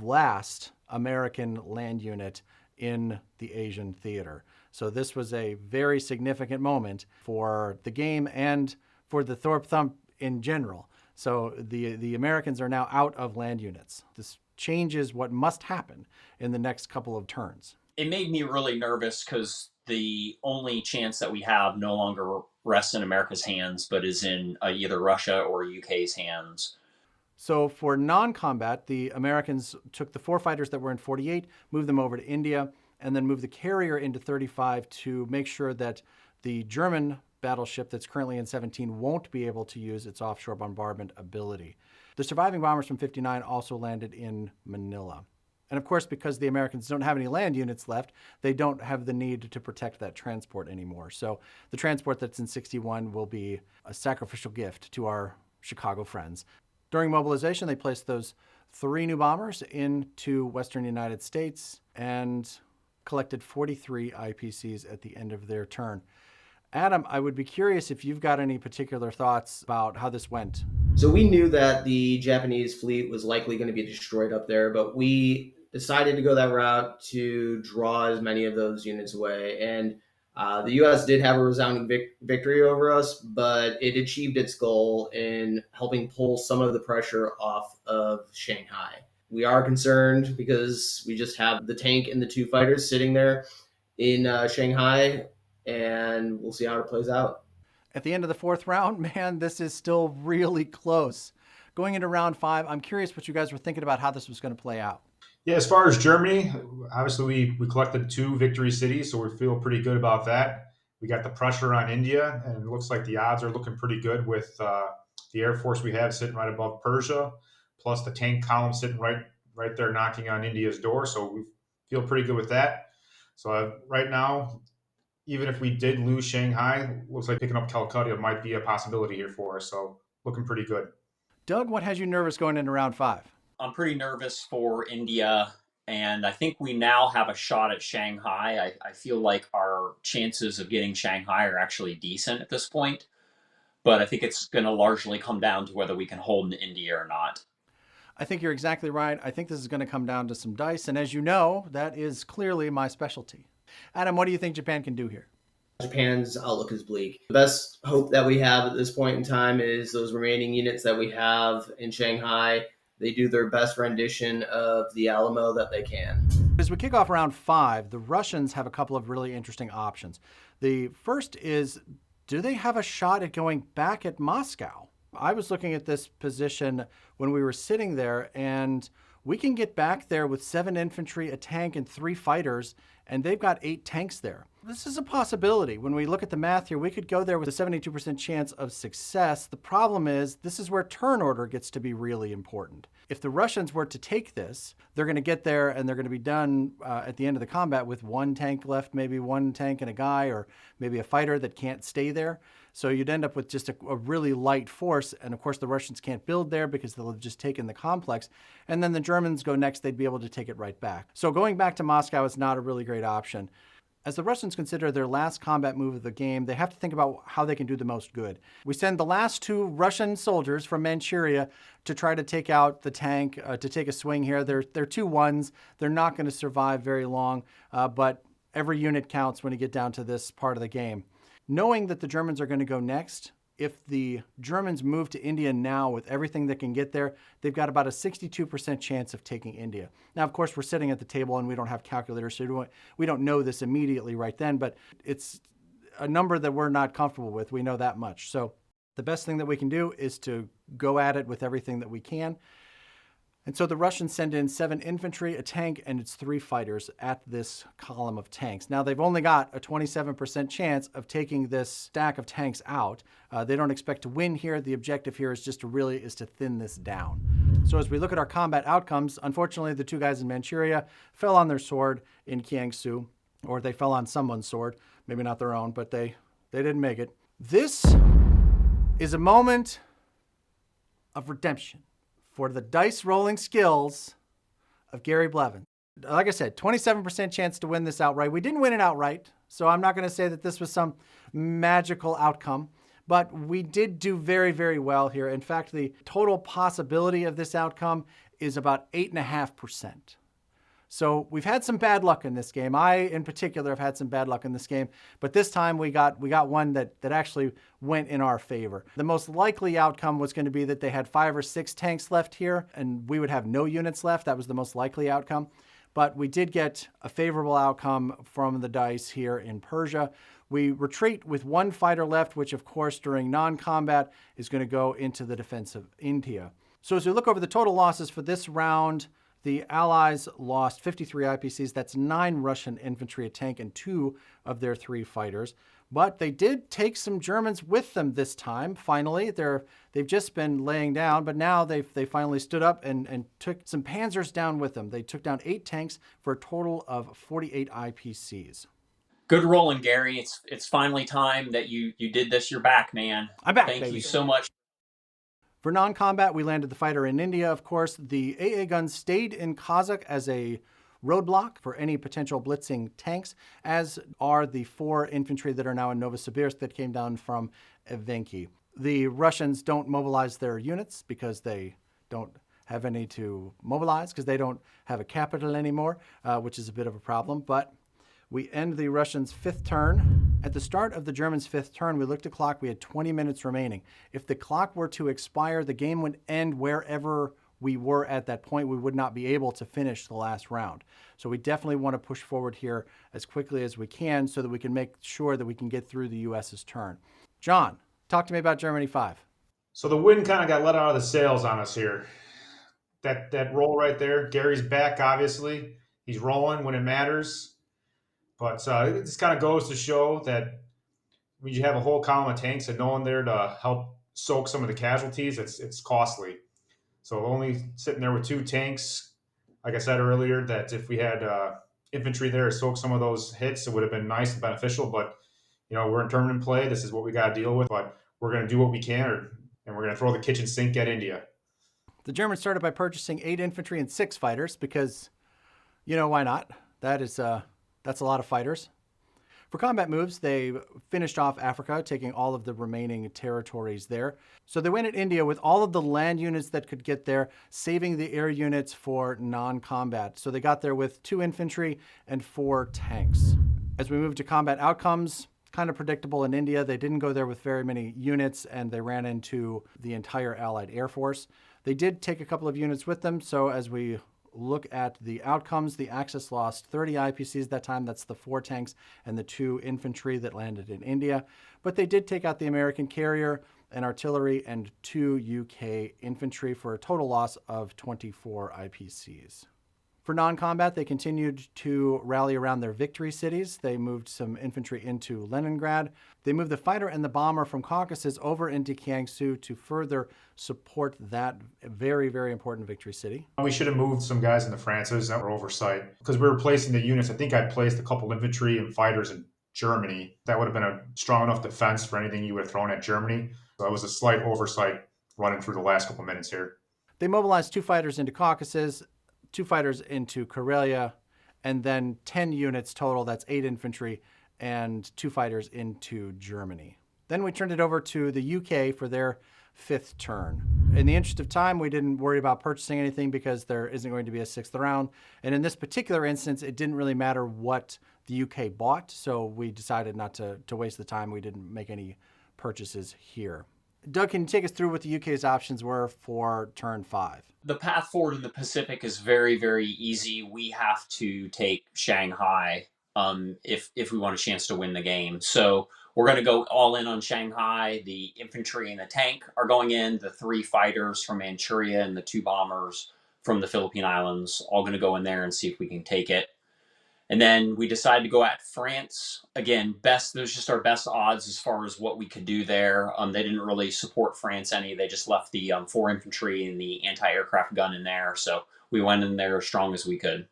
last American land unit in the Asian theater. So this was a very significant moment for the game and for the Thorpe Thump in general. So the Americans are now out of land units. This changes what must happen in the next couple of turns. It made me really nervous because the only chance that we have no longer rests in America's hands, but is in either Russia or UK's hands. So for non-combat, the Americans took the 4 fighters that were in 48, moved them over to India, and then moved the carrier into 35 to make sure that the German battleship that's currently in 17 won't be able to use its offshore bombardment ability. The surviving bombers from 59 also landed in Manila. And of course, because the Americans don't have any land units left, they don't have the need to protect that transport anymore. So the transport that's in 61 will be a sacrificial gift to our Chicago friends. During mobilization, they placed those 3 new bombers into Western United States and collected 43 IPCs at the end of their turn. Adam, I would be curious if you've got any particular thoughts about how this went. So we knew that the Japanese fleet was likely going to be destroyed up there, but we decided to go that route to draw as many of those units away. And the U.S. did have a resounding victory over us, but it achieved its goal in helping pull some of the pressure off of Shanghai. We are concerned because we just have the tank and the 2 fighters sitting there in Shanghai, and we'll see how it plays out. At the end of the 4th round, man, this is still really close. Going into round 5, I'm curious what you guys were thinking about how this was going to play out. Yeah, as far as Germany, obviously we collected 2 victory cities, so we feel pretty good about that. We got the pressure on India, and it looks like the odds are looking pretty good with the Air Force we have sitting right above Persia, plus the tank column sitting right there knocking on India's door. So we feel pretty good with that. So right now, even if we did lose Shanghai, looks like picking up Calcutta might be a possibility here for us. So looking pretty good. Doug, what has you nervous going into round 5? I'm pretty nervous for India, and I think we now have a shot at Shanghai. I feel like our chances of getting Shanghai are actually decent at this point, but I think it's going to largely come down to whether we can hold in India or not. I think you're exactly right. I think this is going to come down to some dice, and as you know, that is clearly my specialty. Adam, what do you think Japan can do here? Japan's outlook is bleak. The best hope that we have at this point in time is those remaining units that we have in Shanghai. They do their best rendition of the Alamo that they can. As we kick off round 5, the Russians have a couple of really interesting options. The first is, do they have a shot at going back at Moscow? I was looking at this position when we were sitting there, and we can get back there with 7 infantry, a tank, and 3 fighters, and they've got 8 tanks there. This is a possibility. When we look at the math here, we could go there with a 72% chance of success. The problem is, this is where turn order gets to be really important. If the Russians were to take this, they're going to get there and they're going to be done at the end of the combat with 1 tank left, maybe 1 tank and a guy, or maybe a fighter that can't stay there. So you'd end up with just a really light force. And of course, the Russians can't build there because they'll have just taken the complex. And then the Germans go next, they'd be able to take it right back. So going back to Moscow is not a really great option. As the Russians consider their last combat move of the game, they have to think about how they can do the most good. We send the last 2 Russian soldiers from Manchuria to try to take out the tank, to take a swing here. They're 2 1s. They're not going to survive very long, but every unit counts when you get down to this part of the game. Knowing that the Germans are going to go next, if the Germans move to India now with everything that can get there, they've got about a 62% chance of taking India. Now, of course, we're sitting at the table and we don't have calculators, so we don't know this immediately right then, but it's a number that we're not comfortable with. We know that much. So the best thing that we can do is to go at it with everything that we can. And so the Russians send in 7 infantry, a tank, and it's 3 fighters at this column of tanks. Now, they've only got a 27% chance of taking this stack of tanks out. They don't expect to win here. The objective here is just to thin this down. So as we look at our combat outcomes, unfortunately, the 2 guys in Manchuria fell on their sword in Kiangsu, or they fell on someone's sword, maybe not their own, but they didn't make it. This is a moment of redemption for the dice rolling skills of Gary Blevins. Like I said, 27% chance to win this outright. We didn't win it outright, so I'm not going to say that this was some magical outcome, but we did do very, very well here. In fact, the total possibility of this outcome is about 8.5%. So we've had some bad luck in this game. I, in particular, have had some bad luck in this game, but this time we got one that actually went in our favor. The most likely outcome was going to be that they had 5 or 6 tanks left here, and we would have no units left. That was the most likely outcome. But we did get a favorable outcome from the dice here in Persia. We retreat with 1 fighter left, which, of course, during non-combat is going to go into the defense of India. So as we look over the total losses for this round, the Allies lost 53 IPCs. That's 9 Russian infantry, a tank, and 2 of their 3 fighters. But they did take some Germans with them this time. Finally, they've just been laying down, but now they finally stood up and took some panzers down with them. They took down 8 tanks for a total of 48 IPCs. Good rolling, Gary. It's finally time that you did this. You're back, man. I'm back, Thank baby. you so much. For non-combat, we landed the fighter in India, of course. The AA guns stayed in Kazakh as a roadblock for any potential blitzing tanks, as are the 4 infantry that are now in Novosibirsk that came down from Evenki. The Russians don't mobilize their units because they don't have any to mobilize, because they don't have a capital anymore, which is a bit of a problem. But we end the Russians' 5th turn. At the start of the Germans' 5th turn, we looked at clock. We had 20 minutes remaining. If the clock were to expire, the game would end wherever we were at that point. We would not be able to finish the last round. So we definitely want to push forward here as quickly as we can so that we can make sure that we can get through the U.S.'s turn. John, talk to me about Germany 5. So the wind kind of got let out of the sails on us here. That roll right there, Gary's back, obviously. He's rolling when it matters. But it just kind of goes to show that when you have a whole column of tanks and no one there to help soak some of the casualties, it's costly. So only sitting there with 2 tanks, like I said earlier, that if we had infantry there to soak some of those hits, it would have been nice and beneficial. But, we're in tournament play. This is what we got to deal with. But we're going to do what we can, and we're going to throw the kitchen sink at India. The Germans started by purchasing 8 infantry and 6 fighters because, why not? That's a lot of fighters. For combat moves, they finished off Africa, taking all of the remaining territories there. So they went at India with all of the land units that could get there, saving the air units for non-combat. So they got there with 2 infantry and 4 tanks. As we move to combat outcomes, kind of predictable in India. They didn't go there with very many units, and they ran into the entire Allied Air Force. They did take a couple of units with them, so as we look at the outcomes, the Axis lost 30 IPCs that time. That's the 4 tanks and the 2 infantry that landed in India. But they did take out the American carrier and artillery and 2 UK infantry for a total loss of 24 IPCs. For non-combat, they continued to rally around their victory cities. They moved some infantry into Leningrad. They moved the fighter and the bomber from Caucasus over into Kiangsu to further support that very, very important victory city. We should have moved some guys into France's. That were oversight because we were placing the units. I think I placed a couple infantry and fighters in Germany. That would have been a strong enough defense for anything you would have thrown at Germany. So it was a slight oversight running through the last couple minutes here. They mobilized 2 fighters into Caucasus, 2 fighters into Karelia, and then 10 units total. That's 8 infantry and 2 fighters into Germany. Then we turned it over to the UK for their 5th turn. In the interest of time, we didn't worry about purchasing anything because there isn't going to be a 6th round. And in this particular instance, it didn't really matter what the UK bought, so we decided not to waste the time. We didn't make any purchases here. Doug, can you take us through what the UK's options were for turn 5? The path forward in the Pacific is very, very easy. We have to take Shanghai if we want a chance to win the game. So we're going to go all in on Shanghai. The infantry and the tank are going in. The 3 fighters from Manchuria and the 2 bombers from the Philippine Islands all going to go in there and see if we can take it. And then we decided to go at France. Again, those just our best odds as far as what we could do there. They didn't really support France any. They just left the 4 infantry and the anti-aircraft gun in there. So we went in there as strong as we could.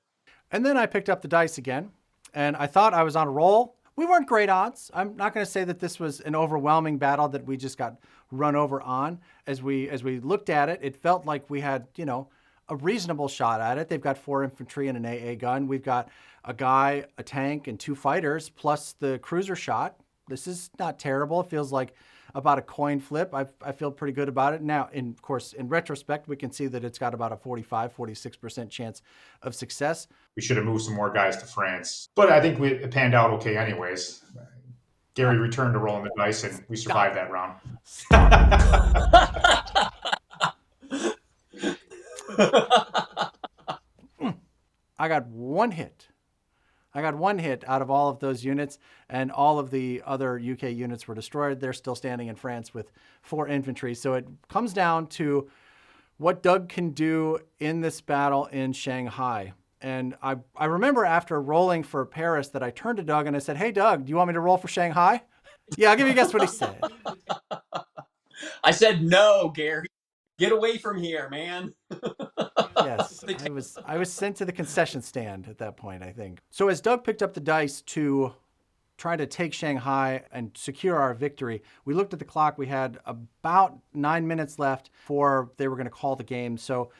And then I picked up the dice again, and I thought I was on a roll. We weren't great odds. I'm not going to say that this was an overwhelming battle that we just got run over on. As we looked at it, it felt like we had, a reasonable shot at it. They've got 4 infantry and an AA gun. We've got a guy, a tank, and 2 fighters, plus the cruiser shot. This is not terrible. It feels like about a coin flip. I feel pretty good about it. Now, of course, in retrospect, we can see that it's got about a 46% chance of success. We should have moved some more guys to France. But I think it panned out okay anyways. Gary returned to rolling the dice, and we survived that round. I got 1 hit. I got 1 hit out of all of those units, and all of the other UK units were destroyed. They're still standing in France with 4 infantry. So it comes down to what Doug can do in this battle in Shanghai. And I remember after rolling for Paris that I turned to Doug and I said, "Hey, Doug, do you want me to roll for Shanghai?" Yeah, I'll give you a guess what he said. I said, "No, Gary. Get away from here, man." Yes, I was sent to the concession stand at that point, I think. So as Doug picked up the dice to try to take Shanghai and secure our victory, we looked at the clock. We had about 9 minutes left before they were going to call the game. So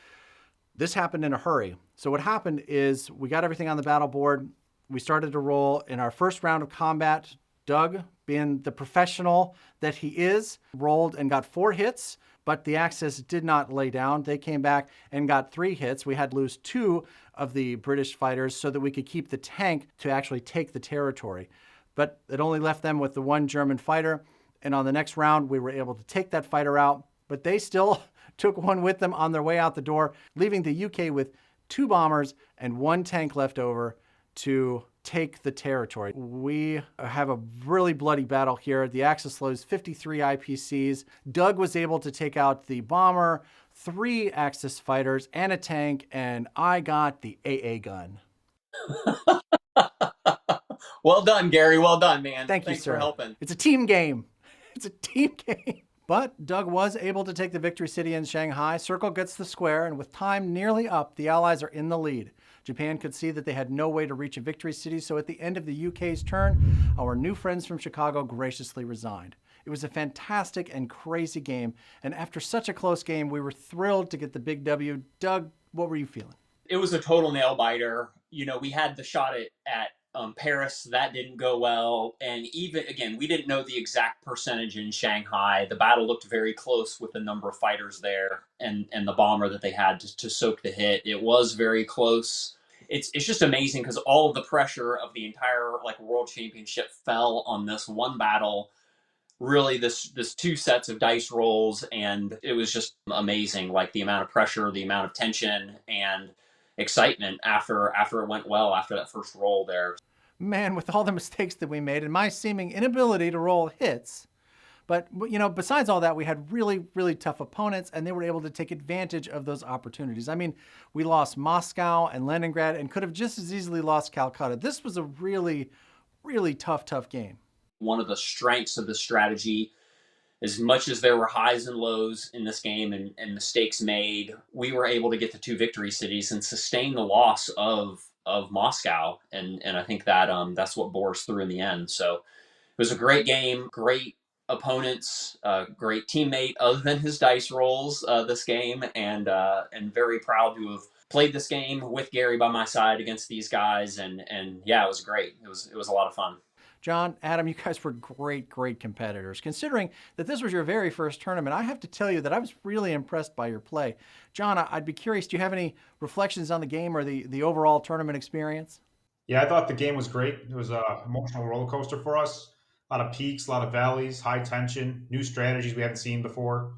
this happened in a hurry. So what happened is we got everything on the battle board. We started to roll. In our first round of combat, Doug, being the professional that he is, rolled and got 4 hits. But the Axis did not lay down. They came back and got 3 hits. We had to lose 2 of the British fighters so that we could keep the tank to actually take the territory. But it only left them with the 1 German fighter. And on the next round, we were able to take that fighter out. But they still took 1 with them on their way out the door, leaving the UK with 2 bombers and 1 tank left over to take the territory. We have a really bloody battle here. The Axis loads 53 IPCs. Doug was able to take out the bomber, 3 Axis fighters, and a tank, and I got the AA gun. Well done, Gary. Well done, man. Thanks you, sir. For helping. It's a team game. It's a team game. But Doug was able to take the victory city in Shanghai. Circle gets the square, and with time nearly up, the Allies are in the lead. Japan could see that they had no way to reach a victory city, so at the end of the UK's turn, our new friends from Chicago graciously resigned. It was a fantastic and crazy game. And after such a close game, we were thrilled to get the big W. Doug, what were you feeling? It was a total nail biter. We had the shot at Paris. That didn't go well. And even, again, we didn't know the exact percentage in Shanghai. The battle looked very close with the number of fighters there and the bomber that they had to soak the hit. It was very close. It's just amazing because all of the pressure of the entire world championship fell on this one battle. Really, this two sets of dice rolls, and it was just amazing. Like the amount of pressure, the amount of tension, and excitement after it went well after that first roll there. Man, with all the mistakes that we made and my seeming inability to roll hits. But, besides all that, we had really, really tough opponents, and they were able to take advantage of those opportunities. I mean, we lost Moscow and Leningrad and could have just as easily lost Calcutta. This was a really, really tough game. One of the strengths of the strategy, as much as there were highs and lows in this game and mistakes made, we were able to get the two victory cities and sustain the loss of Moscow. And I think that that's what bore us through in the end. So it was a great game, great opponents, great teammate other than his dice rolls this game, and very proud to have played this game with Gary by my side against these guys. And yeah, it was great. It was a lot of fun. John, Adam, you guys were great competitors. Considering that this was your very first tournament, I have to tell you that I was really impressed by your play. John, I'd be curious, do you have any reflections on the game or the overall tournament experience? Yeah, I thought the game was great. It was an emotional roller coaster for us. A lot of peaks, a lot of valleys, high tension, new strategies we haven't seen before.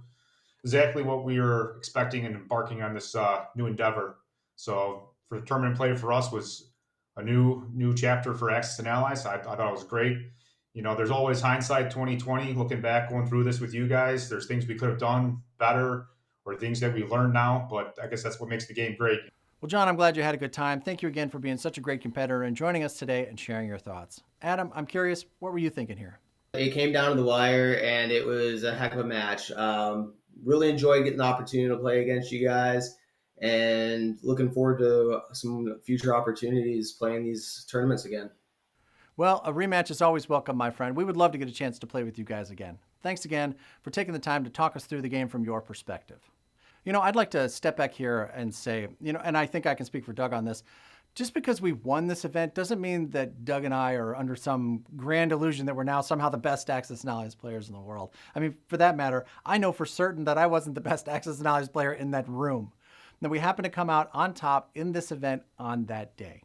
Exactly what we were expecting and embarking on this new endeavor. So for the tournament play for us was a new chapter for Axis and Allies. I thought it was great. There's always hindsight 2020, looking back, going through this with you guys. There's things we could have done better or things that we learned now, but I guess that's what makes the game great. Well, John, I'm glad you had a good time. Thank you again for being such a great competitor and joining us today and sharing your thoughts. Adam, I'm curious, what were you thinking here? It came down to the wire, and it was a heck of a match. Really enjoyed getting the opportunity to play against you guys, and looking forward to some future opportunities playing these tournaments again. Well, a rematch is always welcome, my friend. We would love to get a chance to play with you guys again. Thanks again for taking the time to talk us through the game from your perspective. I'd like to step back here and say, and I think I can speak for Doug on this, just because we won this event doesn't mean that Doug and I are under some grand illusion that we're now somehow the best Axis and Allies players in the world. I mean, for that matter, I know for certain that I wasn't the best Axis and Allies player in that room. Now, we happened to come out on top in this event on that day.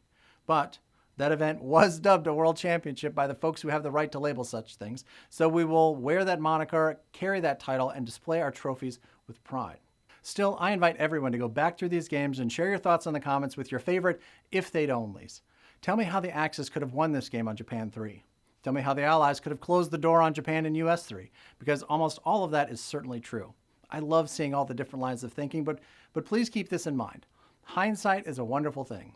But that event was dubbed a world championship by the folks who have the right to label such things. So we will wear that moniker, carry that title, and display our trophies with pride. Still, I invite everyone to go back through these games and share your thoughts in the comments with your favorite if-they'd-onlys. Tell me how the Axis could have won this game on Japan 3. Tell me how the Allies could have closed the door on Japan in US 3, because almost all of that is certainly true. I love seeing all the different lines of thinking, but please keep this in mind. Hindsight is a wonderful thing.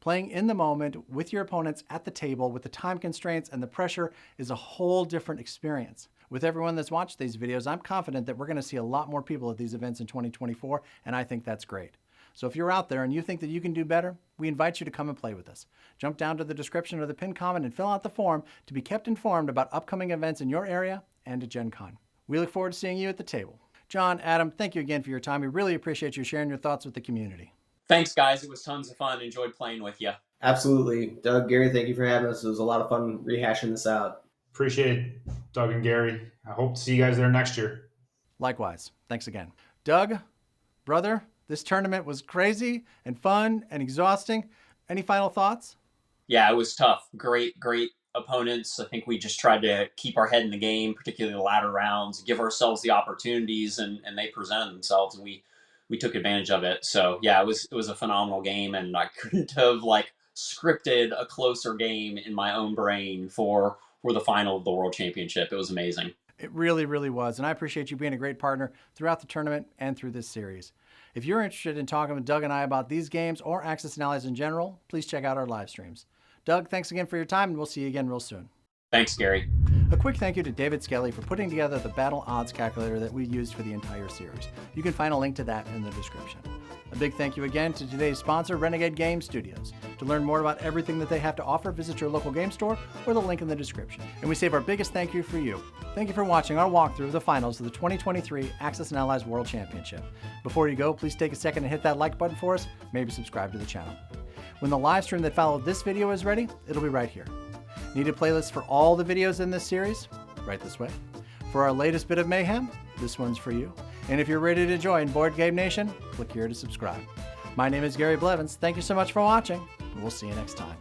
Playing in the moment with your opponents at the table with the time constraints and the pressure is a whole different experience. With everyone that's watched these videos, I'm confident that we're going to see a lot more people at these events in 2024, and I think that's great. So if you're out there and you think that you can do better, we invite you to come and play with us. Jump down to the description or the pinned comment and fill out the form to be kept informed about upcoming events in your area and at Gen Con. We look forward to seeing you at the table. John, Adam, thank you again for your time. We really appreciate you sharing your thoughts with the community. Thanks, guys. It was tons of fun. Enjoyed playing with you. Absolutely. Doug, Gary, thank you for having us. It was a lot of fun rehashing this out. Appreciate it, Doug and Gary. I hope to see you guys there next year. Likewise. Thanks again. Doug, brother, this tournament was crazy and fun and exhausting. Any final thoughts? Yeah, it was tough. Great opponents. I think we just tried to keep our head in the game, particularly the latter rounds, give ourselves the opportunities, and they presented themselves, and we took advantage of it. So yeah, it was a phenomenal game, and I couldn't have scripted a closer game in my own brain for the final of the World Championship. It was amazing. It really, really was. And I appreciate you being a great partner throughout the tournament and through this series. If you're interested in talking with Doug and I about these games or Axis and Allies in general, please check out our live streams. Doug, thanks again for your time, and we'll see you again real soon. Thanks, Gary. A quick thank you to David Skelly for putting together the battle odds calculator that we used for the entire series. You can find a link to that in the description. A big thank you again to today's sponsor, Renegade Game Studios. To learn more about everything that they have to offer, visit your local game store or the link in the description. And we save our biggest thank you for you. Thank you for watching our walkthrough of the finals of the 2023 Axis and Allies World Championship. Before you go, please take a second and hit that like button for us, maybe subscribe to the channel. When the live stream that followed this video is ready, it'll be right here. Need a playlist for all the videos in this series? Right this way. For our latest bit of mayhem, this one's for you. And if you're ready to join Board Game Nation, click here to subscribe. My name is Gary Blevins. Thank you so much for watching, and we'll see you next time.